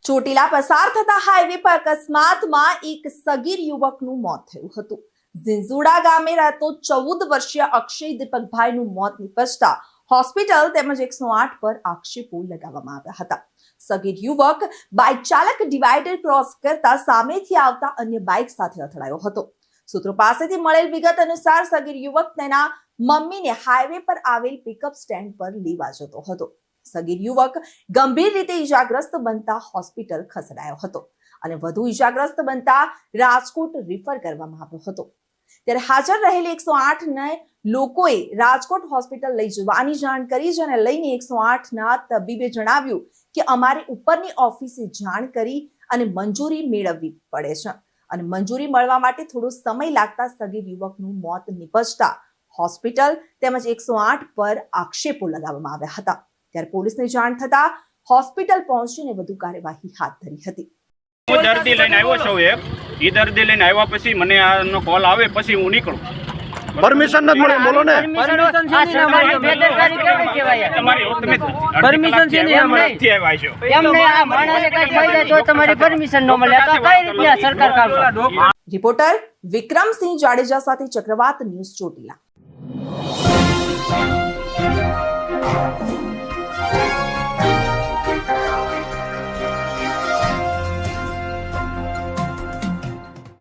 ચોટીલા પસાર થતા હાઈવે પર અકસ્માતમાં એક સગીર યુવકનું મોત થયું હતું। ઝીંઝુડા ગામે રહેતો 14 વર્ષીય અક્ષય દીપકભાઈનું મોત નિપજતા હોસ્પિટલ તેમજ 108 પર આક્ષેપો લગાવવામાં આવ્યા હતા। સગીર યુવક બાઇક ચાલક ડિવાઈડર ક્રોસ કરતા સામેથી આવતા અન્ય બાઇક સાથે અથડાયો હતો। સૂત્રો પાસેથી મળેલ વિગત અનુસાર સગીર યુવક તેના મમ્મીને હાઈવે પર આવેલ પિકઅપ સ્ટેન્ડ પર લેવા જતો હતો। સગીર યુવક ગંભીર રીતે ઈજાગ્રસ્ત બનતા હોસ્પિટલ ખસેડાયો હતો અને વધુ ઈજાગ્રસ્ત બનતા રાજકોટ રિફર કરવામાં આવ્યો હતો। ત્યારે હાજર રહેલી 108 ને લોકોએ રાજકોટ હોસ્પિટલ લઈ જવાની જાણ કરી, જેને લઈને 108 ના તબીબે જણાવ્યું કે અમારે ઉપરની ઓફિસે જાણ કરી અને મંજૂરી મેળવવી પડે છે અને મંજૂરી મળવા માટે થોડો સમય લાગતા સગીર યુવકનું મોત નિપજતા હોસ્પિટલ તેમજ 108 પર આક્ષેપો લગાવવામાં આવ્યા હતા। ત્યારે પોલીસને જાણ થતા હોસ્પિટલ પહોંચીને વધુ કાર્યવાહી હાથ ધરી હતી। હું દર્દી લઈને આવ્યો છું ઈ દર્દી લઈને આવ્યા પછી મને આનો કોલ આવે પછી હું નીકળું। પરમિશન નથી મળી, બોલો ને। પરમિશન છે ને અમારી બેદરકારી કેવી કહેવાય? તમારી તમે પરમિશન છે ને નથી આવ્યા છો એમને આ માણસે કઈ થઈ જાય તો તમારી પરમિશન ન મળે તો કઈ રીતે સરકાર કામ કરે? રિપોર્ટર વિક્રમસિંહ જાડેજા સાથે ચક્રવાત ન્યૂઝ ચોટીલા।